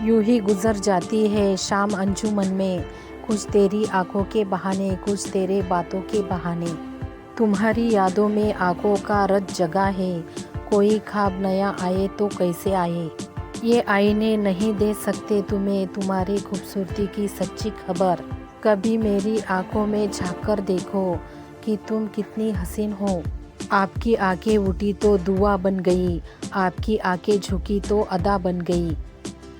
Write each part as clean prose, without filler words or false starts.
यूं ही गुजर जाती है शाम अंजुमन में, कुछ तेरी आंखों के बहाने, कुछ तेरे बातों के बहाने। तुम्हारी यादों में आंखों का रत जगा है, कोई ख्वाब नया आए तो कैसे आए। ये आईने नहीं दे सकते तुम्हें तुम्हारी खूबसूरती की सच्ची खबर। कभी मेरी आंखों में झांक कर देखो कि तुम कितनी हसीन हो। आपकी आंखें उठी तो दुआ बन गई, आपकी आंखें झुकी तो अदा बन गई।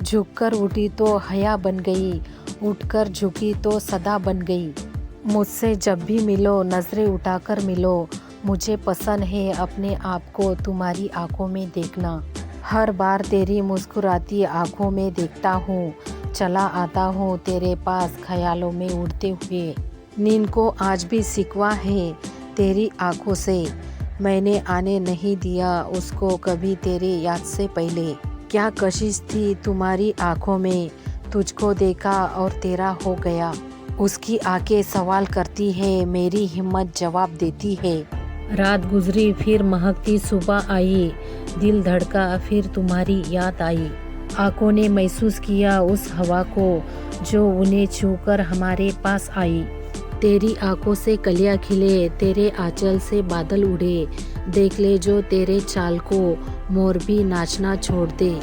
झुककर उठी तो हया बन गई, उठकर झुकी तो सदा बन गई। मुझसे जब भी मिलो नज़रें उठाकर मिलो, मुझे पसंद है अपने आप को तुम्हारी आंखों में देखना। हर बार तेरी मुस्कुराती आंखों में देखता हूँ, चला आता हूँ तेरे पास ख्यालों में उड़ते हुए। नींद को आज भी सिकवा है तेरी आंखों से, मैंने आने नहीं दिया उसको कभी तेरे याद से पहले। क्या कशिश थी तुम्हारी आंखों में, तुझको देखा और तेरा हो गया। उसकी आंखें सवाल करती है, मेरी हिम्मत जवाब देती है। रात गुजरी फिर महकती सुबह आई, दिल धड़का फिर तुम्हारी याद आई। आंखों ने महसूस किया उस हवा को जो उन्हें छूकर हमारे पास आई। तेरी आंखों से कलियां खिले, तेरे आंचल से बादल उड़े। देख ले जो तेरे चाल को मोर भी नाचना छोड़ दे।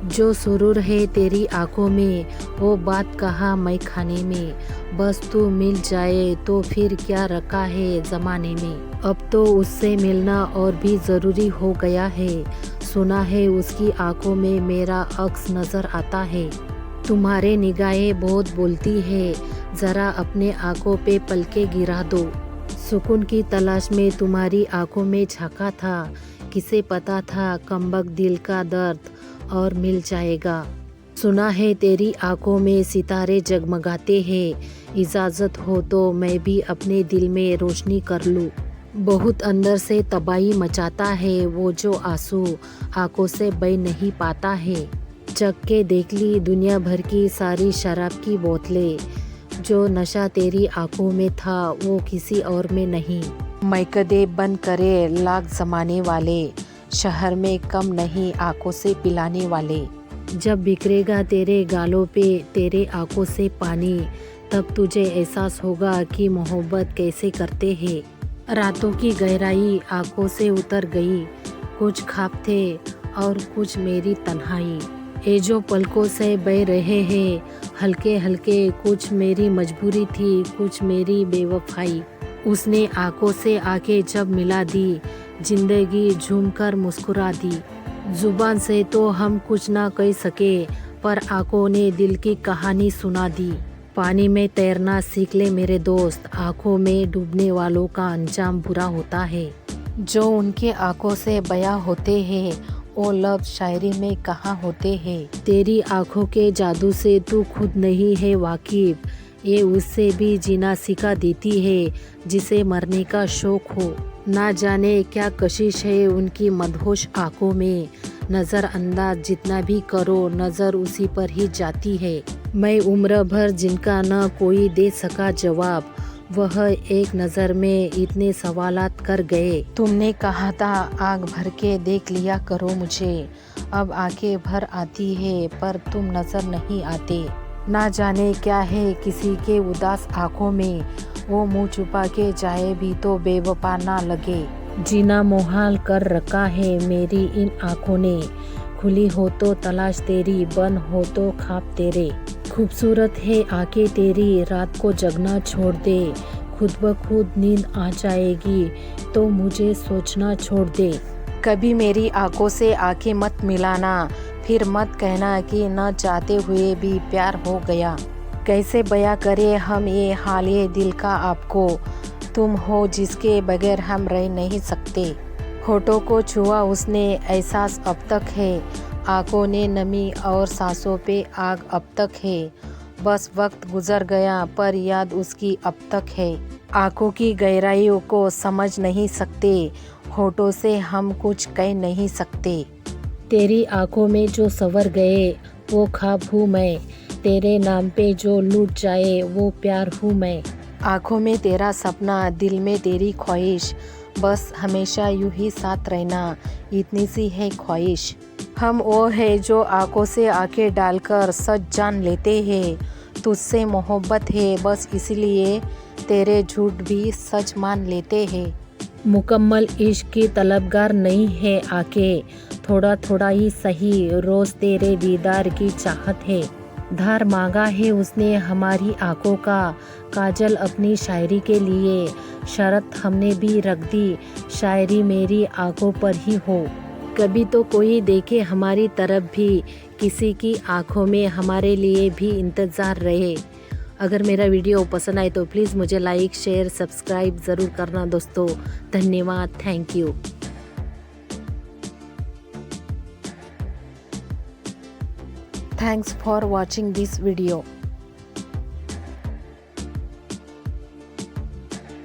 जो सुरूर है तेरी आंखों में, वो बात कहा मैं खाने में। बस तू मिल जाए तो फिर क्या रखा है ज़माने में। अब तो उससे मिलना और भी ज़रूरी हो गया है। सुना है उसकी आंखों में मेरा अक्स नज़र आता है। तुम्हारे निगाहें बहुत बोलती है, ज़रा अपने आंखों पे पलके गिरा दो। सुकून की तलाश में तुम्हारी आंखों में झांका था, किसे पता था कमबख्त दिल का दर्द और मिल जाएगा। सुना है तेरी आंखों में सितारे जगमगाते हैं, इजाज़त हो तो मैं भी अपने दिल में रोशनी कर लूँ। बहुत अंदर से तबाही मचाता है वो जो आंसू आंखों से बह नहीं पाता है। चख के देख ली दुनिया भर की सारी शराब की बोतलें, जो नशा तेरी आंखों में था वो किसी और में नहीं। मैकदे बंद करे लाख जमाने वाले, शहर में कम नहीं आंखों से पिलाने वाले। जब बिखरेगा तेरे गालों पे तेरे आंखों से पानी, तब तुझे एहसास होगा कि मोहब्बत कैसे करते हैं। रातों की गहराई आंखों से उतर गई, कुछ ख्वाब थे और कुछ मेरी तन्हाई। ये जो पलकों से बह रहे हैं हल्के हल्के, कुछ मेरी मजबूरी थी कुछ मेरी बेवफाई। उसने आंखों से आंखें जब मिला दी, जिंदगी झूमकर मुस्कुरा दी। जुबान से तो हम कुछ ना कह सके, पर आंखों ने दिल की कहानी सुना दी। पानी में तैरना सीख ले मेरे दोस्त, आंखों में डूबने वालों का अंजाम बुरा होता है। जो उनके आंखों से बयां होते हैं वो लफ्ज़ शायरी में कहाँ होते हैं। तेरी आंखों के जादू से तू खुद नहीं है वाकिफ, ये उससे भी जीना सिखा देती है जिसे मरने का शौक हो। ना जाने क्या कशिश है उनकी मदहोश आंखों में, नज़रअंदाज जितना भी करो नज़र उसी पर ही जाती है। मैं उम्र भर जिनका न कोई दे सका जवाब, वह एक नज़र में इतने सवालात कर गए। तुमने कहा था आँख भर के देख लिया करो मुझे, अब आंखें भर आती है पर तुम नज़र नहीं आते। ना जाने क्या है किसी के उदास आँखों में, वो मुँह छुपा के चाहे भी तो बेवफा ना लगे। जीना मुहाल कर रखा है मेरी इन आँखों ने, खुली हो तो तलाश तेरी, बंद हो तो ख्वाब तेरे। खूबसूरत है आंखें तेरी, रात को जगना छोड़ दे। खुद ब खुद नींद आ जाएगी तो मुझे सोचना छोड़ दे। कभी मेरी आंखों से आंखें मत मिलाना, फिर मत कहना कि न चाहते हुए भी प्यार हो गया। कैसे बयां करें हम ये हाल ये दिल का आपको, तुम हो जिसके बगैर हम रह नहीं सकते। होठों को छुआ उसने एहसास अब तक है, आंखों ने नमी और सांसों पे आग अब तक है। बस वक्त गुजर गया पर याद उसकी अब तक है। आंखों की गहराइयों को समझ नहीं सकते, होठों से हम कुछ कह नहीं सकते। तेरी आंखों में जो सवर गए वो ख्वाब हूँ मैं, तेरे नाम पे जो लूट जाए वो प्यार हूँ मैं। आंखों में तेरा सपना, दिल में तेरी ख्वाहिश, बस हमेशा यूं ही साथ रहना, इतनी सी है ख्वाहिश। हम वो है जो आंखों से आंखें डालकर सच जान लेते हैं। तुझसे मोहब्बत है बस इसलिए तेरे झूठ भी सच मान लेते हैं। मुकम्मल इश्क की तलबगार नहीं है आके, थोड़ा थोड़ा ही सही रोज़ तेरे दीदार की चाहत है। धार मांगा है उसने हमारी आंखों का, काजल अपनी शायरी के लिए। शर्त हमने भी रख दी, शायरी मेरी आंखों पर ही हो। कभी तो कोई देखे हमारी तरफ भी, किसी की आंखों में हमारे लिए भी इंतज़ार रहे। अगर मेरा वीडियो पसंद आए तो प्लीज़ मुझे लाइक शेयर सब्सक्राइब ज़रूर करना दोस्तों। धन्यवाद, thank you. Thanks for watching this video.